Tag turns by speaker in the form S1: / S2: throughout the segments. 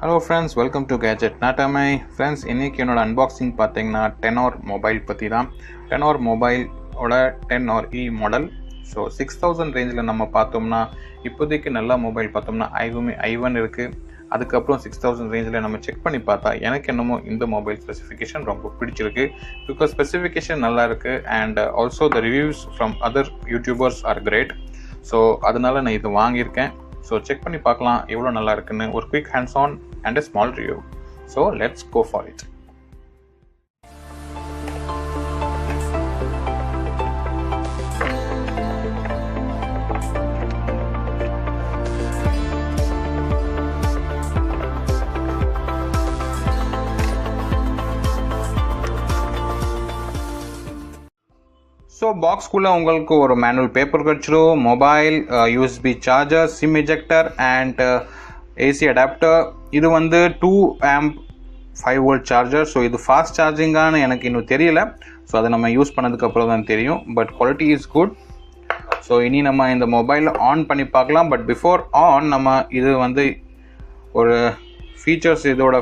S1: Hello friends, welcome to Gadget Naatamai. Friends, இன்னைக்கு என்னோட unboxing பார்த்தீங்கன்னா Tenor Mobile பற்றி தான். Tenor Mobile ஓட 10 E மாடல். ஸோ 6000 ரேஞ்சில் நம்ம பார்த்தோம்னா இப்போதைக்கு நல்ல மொபைல் பார்த்தோம்னா i1 இருக்குது. அதுக்கப்புறம் 6000 ரேஞ்சில் நம்ம செக் பண்ணி பார்த்தா எனக்கு என்னமோ இந்த மொபைல் ஸ்பெசிஃபிகேஷன் ரொம்ப பிடிச்சிருக்கு. பிகாஸ் ஸ்பெசிஃபிகேஷன் நல்லா இருக்குது and also the reviews from other YouTubers are great. So அதனால நான் இது வாங்கியிருக்கேன். ஸோ செக் பண்ணி பார்க்கலாம் எவ்வளோ நல்லா இருக்குன்னு. ஒரு quick hands on and a small review. So let's go for it. So பாக்ஸ்குள்ளே உங்களுக்கு ஒரு மேனுவல் பேப்பர் கிடச்சிடும், mobile, USB charger, sim ejector and AC adapter. இது வந்து 2 amp 5 volt சார்ஜர். ஸோ இது ஃபாஸ்ட் சார்ஜிங்கானு எனக்கு இன்னும் தெரியல. ஸோ அதை நம்ம யூஸ் பண்ணதுக்கப்புறம் தான் தெரியும். But quality is good. So இனி நம்ம இந்த மொபைலை ஆன் பண்ணி பார்க்கலாம். பட் பிஃபோர் ஆன் நம்ம இது வந்து ஒரு ஃபீச்சர்ஸ், இதோட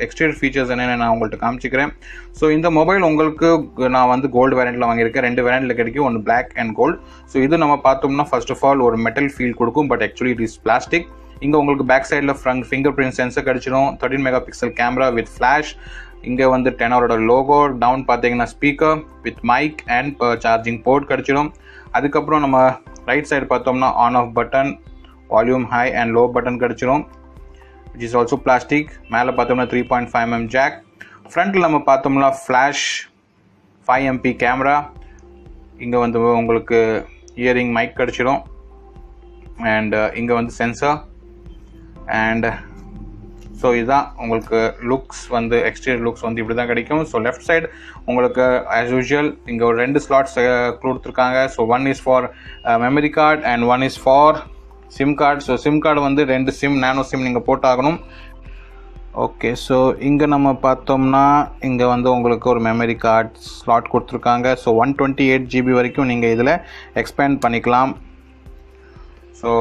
S1: எக்ஸ்டீரியர் ஃபீச்சர்ஸ் என்னென்னு நான் உங்கள்கிட்ட காமிச்சிக்கிறேன். ஸோ இந்த மொபைல் உங்களுக்கு நான் வந்து கோல்டு வேரியண்ட்டில் வாங்கியிருக்கேன். 2 வேரியண்ட்டில் கிடைக்கும், ஒன்று பிளாக் அண்ட் கோல்டு. ஸோ இது நம்ம பார்த்தோம்னா ஃபர்ஸ்ட் ஆஃப் ஆல் ஒரு மெட்டல் ஃபீல் கொடுக்கும், but actually it is plastic. இங்கே உங்களுக்கு பேக் சைடில் ஃபிங்கர் பிரிண்ட் சென்சர் கிடச்சிடும், 13 மெகாபிக்சல் கேமரா வித் ஃப்ளாஷ். இங்கே வந்து டெனரோட லோகோ, டவுன் பார்த்தீங்கன்னா speaker with mic and charging port கிடச்சிடும். அதுக்கப்புறம் நம்ம ரைட் சைடு பார்த்தோம்னா on off button, volume high and low button கிடச்சிடும், விச் இஸ் ஆல்சோ பிளாஸ்டிக். மேலே பார்த்தோம்னா 3.5 mm ஜாக். ஃப்ரண்ட்டில் நம்ம பார்த்தோம்னா ஃப்ளாஷ் 5 MP கேமரா. இங்கே வந்து உங்களுக்கு இயரிங் மைக் கிடச்சிடும் அண்ட் இங்கே வந்து சென்சர் அண்ட் ஸோ இதுதான் உங்களுக்கு லுக்ஸ் வந்து எக்ஸ்டீரியர் லுக்ஸ் வந்து இப்படி தான் கிடைக்கும். ஸோ லெஃப்ட் சைடு உங்களுக்கு ஆஸ் யூஷுவல் இங்கே ஒரு 2 ஸ்லாட்ஸ் கொடுத்துருக்காங்க. So one is for memory card and one is for sim card. So sim card வந்து 2 சிம், நேனோ சிம் நீங்கள் போட்டாகணும். ஓகே, ஸோ இங்கே நம்ம பார்த்தோம்னா இங்கே வந்து உங்களுக்கு ஒரு மெமரி கார்டு ஸ்லாட் கொடுத்துருக்காங்க. ஸோ 128 GB வரைக்கும் நீங்கள் இதில் எக்ஸ்பேண்ட் பண்ணிக்கலாம். ஸோ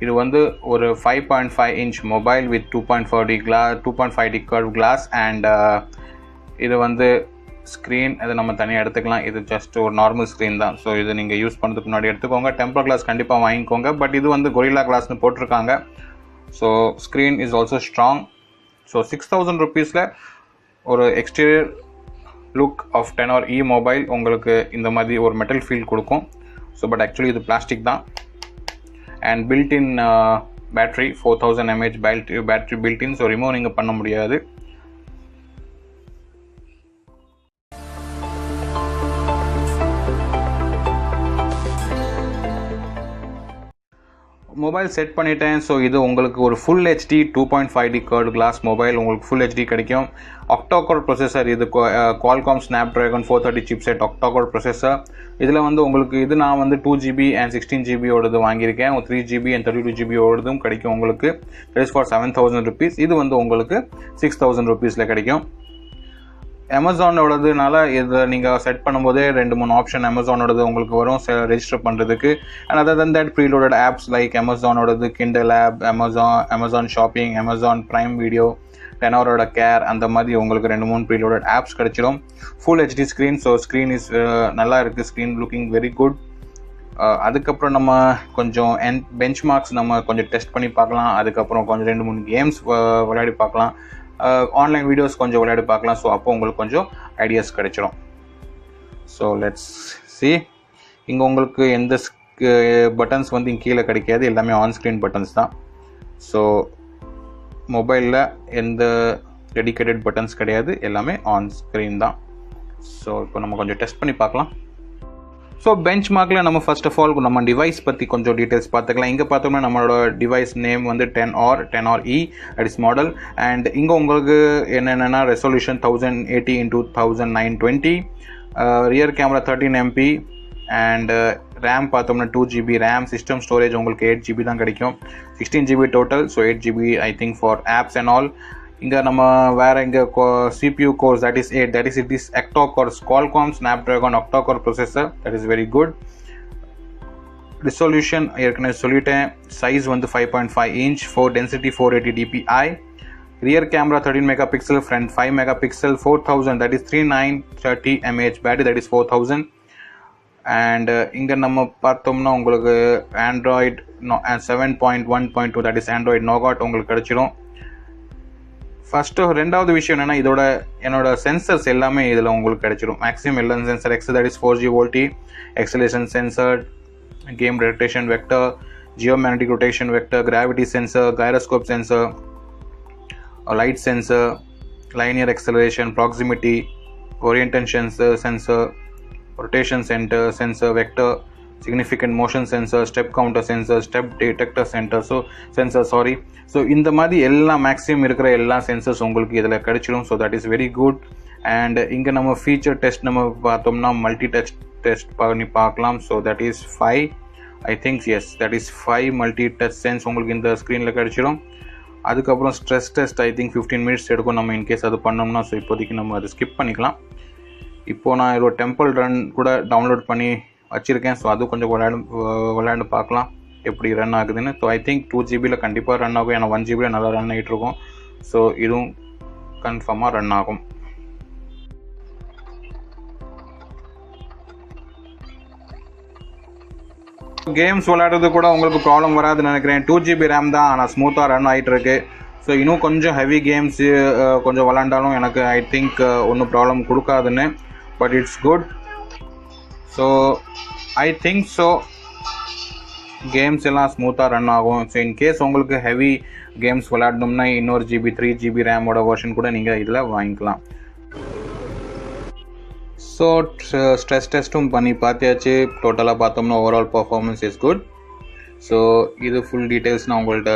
S1: இது வந்து ஒரு 5.5 inch mobile with 2.5D curve glass and இது வந்து ஸ்க்ரீன் இது நம்ம தனியாக எடுத்துக்கலாம். இது ஜஸ்ட் ஒரு நார்மல் ஸ்க்ரீன் தான். ஸோ இது நீங்கள் யூஸ் பண்ணுறதுக்கு முன்னாடி எடுத்துக்கோங்க. டெம்பர் கிளாஸ் கண்டிப்பாக வாங்கிக்கோங்க. பட் இது வந்து கொரில்லா கிளாஸ்னு போட்டிருக்காங்க. So screen is also strong. So 6000 rupeesல ஒரு exterior look of Tenor E mobile உங்களுக்கு இந்த மாதிரி ஒரு மெட்டல் ஃபீல் கொடுக்கும். ஸோ பட் ஆக்சுவலி இது பிளாஸ்டிக் தான். And built in battery 4000 mAh battery built in. So remove நீங்கள் பண்ண முடியாது. மொபைல் செட் பண்ணிட்டேன். ஸோ இது உங்களுக்கு ஒரு full HD 2.5D curve glass mobile, உங்களுக்கு ஃபுல் HD கிடைக்கும். octacore ப்ரொசஸர், இது Qualcomm Snapdragon 430 chipset octacore processor. இதில் வந்து உங்களுக்கு இது நான் வந்து 2 GB and 16 GB ஓடது வாங்கியிருக்கேன். 3 GB and 32 GB ஓடதும் கிடைக்கும் உங்களுக்கு. It is for 7000 rupees. இது வந்து உங்களுக்கு 6000 rupeesல கிடைக்கும். அமேசானோடதுனால இதை நீங்கள் செட் பண்ணும்போதே 2-3 ஆப்ஷன் அமேசானோடது உங்களுக்கு வரும் ரெஜிஸ்டர் பண்ணுறதுக்கு. And other than that preloaded apps like அமேசானோடது Kindle app, Amazon shopping, Amazon prime video, டெனரோட கேர், அந்த மாதிரி உங்களுக்கு 2-3 ப்ரீலோடட் ஆப்ஸ் கிடச்சிடும். Full HD screen. So screen is நல்லா இருக்குது. Screen looking very good. அதுக்கப்புறம் நம்ம கொஞ்சம் பெஞ்ச் மார்க்ஸ் நம்ம கொஞ்சம் டெஸ்ட் பண்ணி பார்க்கலாம். அதுக்கப்புறம் கொஞ்சம் 2-3 கேம்ஸ் விளையாடி பார்க்கலாம். ஆன்லைன் வீடியோஸ் கொஞ்சம் விளையாடி பார்க்கலாம். ஸோ அப்போ உங்களுக்கு கொஞ்சம் ஐடியாஸ் கிடைச்சிடும். So let's see. இங்கே உங்களுக்கு எந்த பட்டன்ஸ் வந்து இங்கே கீழே கிடைக்காது, எல்லாமே ஆன் ஸ்க்ரீன் பட்டன்ஸ் தான். ஸோ மொபைலில் எந்த டெடிகேட்டட் பட்டன்ஸ் கிடையாது, எல்லாமே ஆன் ஸ்க்ரீன் தான். ஸோ இப்போ நம்ம கொஞ்சம் டெஸ்ட் பண்ணி பார்க்கலாம். ஸோ பெஞ்ச் மார்க்கில் நம்ம ஃபர்ஸ்ட் ஆஃப் ஆல் நம்ம டிவைஸ் பற்றி கொஞ்சம் டீட்டெயில்ஸ் பார்த்துக்கலாம். இங்கே பார்த்தோம்னா நம்மளோட டிவைஸ் நேம் வந்து Tenor E at is model. And இங்கே உங்களுக்கு என்னென்னா resolution 1080x1920, rear camera 13 MP and RAM பார்த்தோம்னா 2 GB ரேம். சிஸ்டம் ஸ்டோரேஜ் உங்களுக்கு 8 GB தான் கிடைக்கும். 16 GB total. So 8 GB I think for apps and all. இங்கே நம்ம வேறு இங்கே CPU cores that is 8, that is it is octacore Qualcomm Snapdragon octacore processor, that is very good. resolution ஏற்கனவே சொல்லிட்டேன். Size வந்து 5.5 inch, 4 density 480 dpi. Rear camera 13 megapixel, front 5 megapixel, 4000, that is 3930 mAh battery, that is 4000. And இங்க நம்ம பார்த்தோம்னா உங்களுக்கு Android 7.1.2, that is Android Nougat உங்களுக்கு கிடைச்சிடும். First ரெண்டாவது விஷயம் என்னன்னா, என்னோட சென்சர்ஸ் எல்லாமே இதில் உங்களுக்கு கிடைச்சிடும். மேக்ஸிமம் எல்லாம் sensor X, that is 4G VoLTE, acceleration sensor, game rotation vector, geomagnetic rotation vector, gravity sensor, gyroscope sensor, light sensor, linear acceleration, proximity, orientation sensor, rotation sensor vector, significant motion sensor, step counter sensor, step detector sensor, so இந்த மாதிரி எல்லா maximum இருக்கிற எல்லா sensors உங்களுக்கு இதில் கிடைச்சிடும். So that is very good. And இங்கே நம்ம ஃபீச்சர் டெஸ்ட் நம்ம பார்த்தோம்னா மல்டி டெஸ்ட் பண்ணி பார்க்கலாம். So that is 5, I think yes, that is 5 multi touch sense உங்களுக்கு இந்த ஸ்க்ரீனில் கிடைச்சிடும். அதுக்கப்புறம் stress test I think 15 minutes எடுக்கும் நம்ம இன்கேஸ் அது பண்ணோம்னா. ஸோ இப்போதைக்கு நம்ம அதை ஸ்கிப் பண்ணிக்கலாம். இப்போது நான் ஒரு டெம்பிள் ரன் கூட டவுன்லோட் பண்ணி வச்சுருக்கேன். ஸோ அது கொஞ்சம் விளையாண்டு பார்க்கலாம் எப்படி ரன் ஆகுதுன்னு. ஸோ ஐ திங்க் 2GB கண்டிப்பாக ரன் ஆகும், ஏன்னா 1GB நல்லா ரன் ஆகிட்டு இருக்கும். ஸோ இதுவும் கன்ஃபார்மாக ரன் ஆகும். கேம்ஸ் விளையாடுறது கூட உங்களுக்கு ப்ராப்ளம் வராதுன்னு நினைக்கிறேன். 2GB ரேம் தான், ஆனால் ஸ்மூத்தாக ரன் ஆகிட்டு இருக்கு. ஸோ இன்னும் கொஞ்சம் ஹெவி கேம்ஸ் கொஞ்சம் விளாண்டாலும் எனக்கு ஐ திங்க் ஒன்றும் ப்ராப்ளம் கொடுக்காதுன்னு. But it's good. So I think so games எல்லாம் ஸ்மூத்தாக ரன் ஆகும். ஸோ இன்கேஸ் உங்களுக்கு ஹெவி கேம்ஸ் விளையாடணும்னா இன்னொரு ஜிபி 3GB ரேமோட வெர்ஷன் கூட நீங்கள் இதில் வாங்கிக்கலாம். ஸோ ஸ்ட்ரெஸ் டெஸ்ட்டும் பண்ணி பார்த்தியாச்சு. டோட்டலாக பார்த்தோம்னா overall performance is good. So இது ஃபுல் டீட்டெயில்ஸ் நான் உங்கள்கிட்ட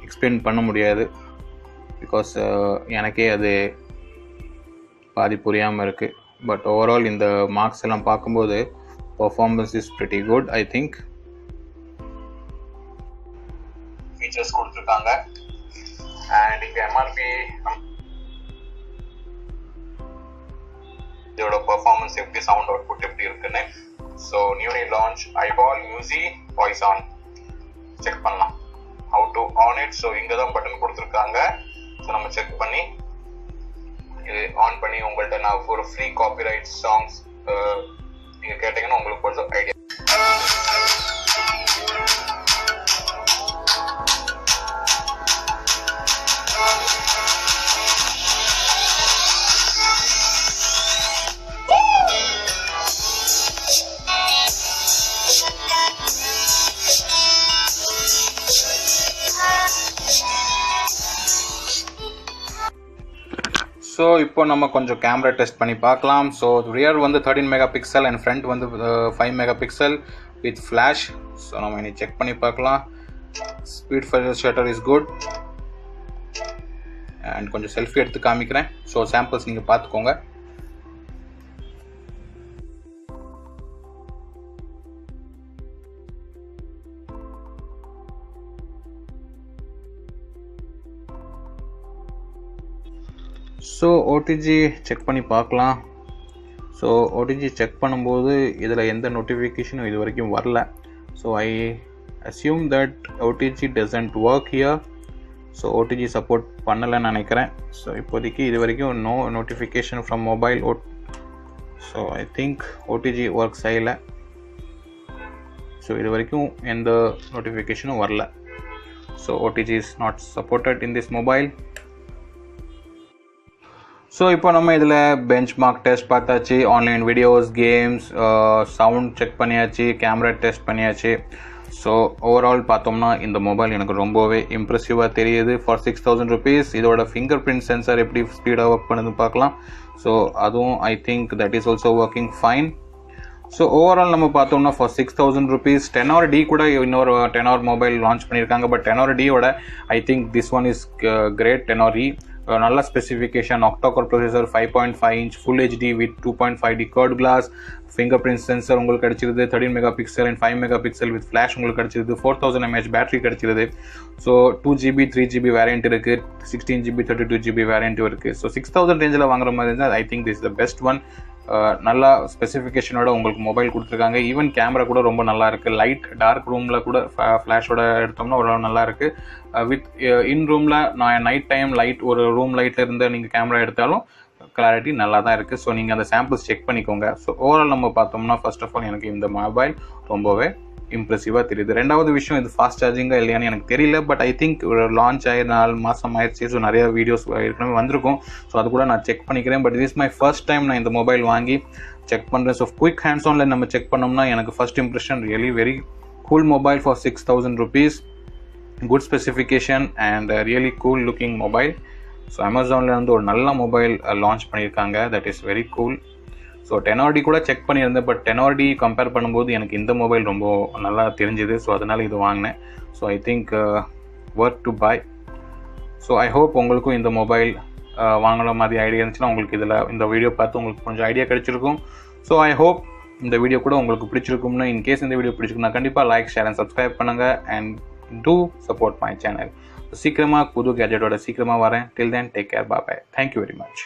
S1: எக்ஸ்பிளைன் பண்ண முடியாது, பிகாஸ் எனக்கே அது பாதி புரியாமல் இருக்குது. பட் ஓவரால் இந்த மார்க்ஸ் எல்லாம் பார்க்கும்போது performance is pretty good, I think. features கொடுத்திருக்காங்க. and இங்க MRP இதோட performance எப்படி, sound output எப்படி இருக்குன்னு. so newly launched eyeball music voice on check பண்ணலாம். how to on it. so இங்க தான் பட்டன் கொடுத்திருக்காங்க. so நம்ம செக் பண்ணி இது ஆன் பண்ணி உங்கள்ட்ட நான் ஒரு ஃப்ரீ காப்பிரைட் சாங்ஸ் நீங்க கேட்டீங்கன்னா உங்களுக்கு கொஞ்சம் ஐடியா. ஸோ இப்போ நம்ம கொஞ்சம் கேமரா டெஸ்ட் பண்ணி பார்க்கலாம். ஸோ ரியர் வந்து 13 megapixel அண்ட் ஃப்ரண்ட் வந்து 5 megapixel வித் ஃப்ளாஷ். ஸோ நம்ம இனி செக் பண்ணி பார்க்கலாம். Speed first shutter is good. And கொஞ்சம் செல்ஃபி எடுத்து காமிக்கிறேன். ஸோ சாம்பிள்ஸ் நீங்கள் பார்த்துக்கோங்க. ஸோ ஓடிஜி செக் பண்ணி பார்க்கலாம். ஸோ ஓடிஜி செக் பண்ணும்போது இதில் எந்த நோட்டிஃபிகேஷனும் இது வரைக்கும் வரல. So I assume that OTG doesn't work here. So OTG support பண்ணலைன்னு நினைக்கிறேன். ஸோ இப்போதைக்கு இது வரைக்கும் no notification from mobile. So I think OTG work செய்யலை. ஸோ இது வரைக்கும் எந்த நோட்டிஃபிகேஷனும் வரல. So OTG is not supported in this mobile. So இப்போ நம்ம இதில் பெஞ்ச் மார்க் டெஸ்ட் பார்த்தாச்சு, online videos, games, sound check பண்ணியாச்சு, கேமரா டெஸ்ட் பண்ணியாச்சு. ஸோ ஓவரால் பார்த்தோம்னா இந்த மொபைல் எனக்கு ரொம்பவே இம்ப்ரெசிவாக தெரியுது. ஃபார் 6000 rupees இதோட ஃபிங்கர் பிரிண்ட் சென்சார் எப்படி ஸ்பீடாக ஒர்க் பண்ணுதுன்னு பார்க்கலாம். ஸோ அதுவும் I think that is also working fine. So overall நம்ம பார்த்தோம்னா ஃபார் 6000 rupees Tenor D கூட இன்னொரு Tenor மொபைல் லான்ச் பண்ணியிருக்காங்க. பட் Tenor Dயோட I think this one is great. Tenor E நல்ல specification, octacore processor, 5.5 inch full HD with 2.5D curve glass, fingerprint sensor உங்களுக்கு கிடச்சிருது, 13 megapixel and 5 megapixel with flash உங்களுக்கு கிடச்சிருது, 4000 mAh battery கிடச்சிருது. So 2GB 3GB variant இருக்குது, 16GB 32GB வேரியண்ட்டும் இருக்குது. So 6000 ரேஞ்சில் வாங்குற மாதிரி இருந்தால் ஐ think this the best one. நல்லா ஸ்பெசிஃபிகேஷனோட உங்களுக்கு மொபைல் கொடுத்துருக்காங்க. ஈவன் கேமரா கூட ரொம்ப நல்லா இருக்குது. லைட் டார்க் ரூமில் கூட ஃப்ளாஷோட எடுத்தோம்னா ஒரு நல்லா இருக்குது. வித் இன் ரூமில் நான் நைட் டைம் லைட் ஒரு ரூம் லைட்டில் இருந்து நீங்கள் கேமரா எடுத்தாலும் கிளாரிட்டி நல்லா தான் இருக்குது. ஸோ நீங்கள் அந்த சாம்பிள்ஸ் செக் பண்ணிக்கோங்க. ஸோ ஓவரால் நம்ம பார்த்தோம்னா ஃபர்ஸ்ட் ஆஃப் ஆல் எனக்கு இந்த மொபைல் ரொம்பவே இம்ப்ரெசிவாக தெரியுது. ரெண்டாவது விஷயம், இது ஃபாஸ்ட் சார்ஜிங்காக இல்லையான்னு எனக்கு தெரியல. பட் ஐ திங்க் லான்ச் ஆகி 4 மாதம் ஆயிடுச்சு. ஸோ நிறைய வீடியோஸ் ஏற்கனவே வந்திருக்கும். ஸோ அது கூட நான் செக் பண்ணிக்கிறேன். But is my first time நான் இந்த மொபைல் வாங்கி செக் பண்ணுறேன். ஸோ குயிக் ஹேண்ட்ஸ் ஆனில் நம்ம செக் பண்ணோம்னா எனக்கு first impression really very cool mobile for 6,000 rupees. Good specification and really cool looking mobile. So அமேசானில் இருந்து ஒரு நல்ல மொபைல் லான்ச் பண்ணியிருக்காங்க. That is very cool. So Tenor D கூட செக் பண்ணியிருந்தேன். பட் டெனார்டி கம்பேர் பண்ணும்போது எனக்கு இந்த மொபைல் ரொம்ப நல்லா தெரிஞ்சுது. ஸோ அதனால் இது வாங்கினேன். So I think worth to buy. So I hope உங்களுக்கும் இந்த மொபைல் வாங்குற மாதிரி ஐடியா இருந்துச்சுன்னா உங்களுக்கு இந்த வீடியோ பார்த்து உங்களுக்கு கொஞ்சம் ஐடியா கிடைச்சிருக்கும். ஸோ ஐ ஹோப் இந்த வீடியோ கூட உங்களுக்கு பிடிச்சிருக்கும்னு. இன்கேஸ் இந்த வீடியோ பிடிச்சிருக்குன்னா கண்டிப்பாக லைக், ஷேர் அண்ட் சப்ஸ்கிரைப் பண்ணுங்கள். And to support my channel. சீக்கிரமாக புது கேஜெட்டோட சீக்கிரமாக வரேன். Till then take care. Bye. Thank you very much.